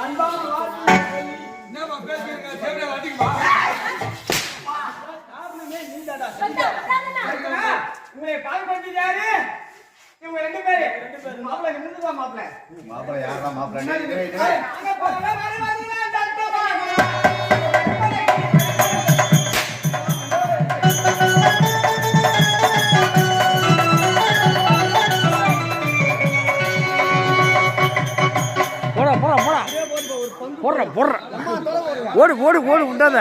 என்னமா பேசுறீங்க? சேவல வாட்டிக்குமா? காரணமே நீதாடா. உங்களை பால் பண்ணி யாரு? இவங்க ரெண்டு பேரு மாப்பிள்ளை நின்னுதா மாப்பிள்ளை. மாப்பிள்ளை யாரா மாப்பிள்ளை? அங்க போறா வரீங்களா தட்டமா. போடுற ஓடு ஓடு ஓடு விட்டாத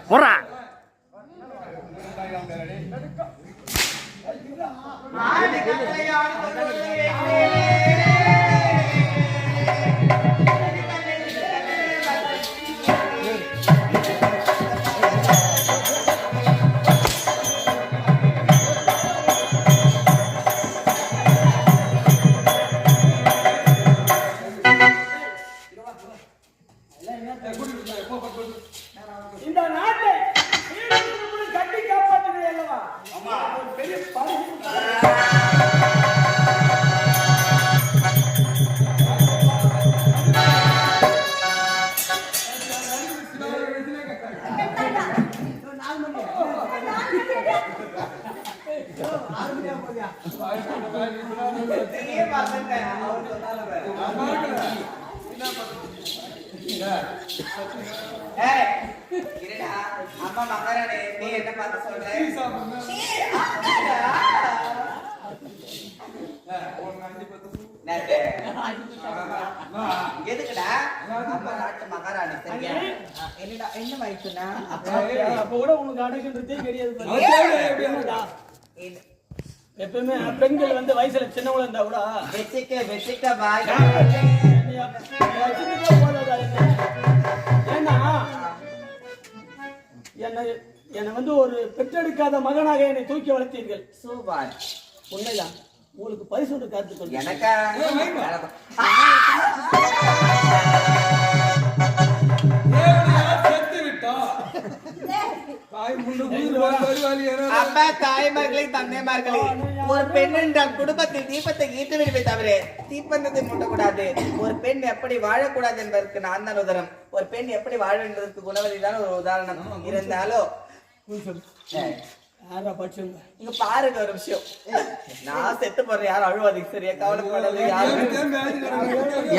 போடுற இந்த நாட்டை கட்டி காப்பாற்றுகிறது அல்லவா? ஒரு பெரிய பரிசு. அம்மா மகாராணி நீ என்ன பார்த்து சொல்ற? எதுக்குடா அம்மா நாட்டு மகாராணி சரியா? என்னடா என்ன வயசுனா? அப்ப கூட உனக்கு அடக்குன்றதே கிடையாது. எப்பவுமே பெண்கள் வந்து வயசுல சின்னவங்களா இருந்தா கூட வெச்சிக்க பாய். ஏன்னா என்னை வந்து ஒரு பெற்றெடுக்காத மகனாக என்னை தூக்கி வளர்த்தீர்கள். சூப்பர். உண்மைதான். உங்களுக்கு பரிசு ஒன்று காத்து கொண்டு எனக்கா செத்து விட்டா அப்பா தாய்மார்களே தந்தைமார்களே, ஒரு பெண் என்றால் குடும்பத்தில் தீபத்தை ஈட்டு விடுவே தவிர தீப்பந்தத்தை மூட்டக்கூடாது. ஒரு பெண் எப்படி வாழக்கூடாது என்பதற்கு நான் தான் உதாரணம். ஒரு பெண் எப்படி வாழ என்பதற்கு குணவதி தான் ஒரு உதாரணம். இருந்தாலும் இங்க பாருங்க ஒரு விஷயம், நான் செத்து போறேன் யாரும் அழுவாதீங்க சரியா? கவலைப்படாது யாரும்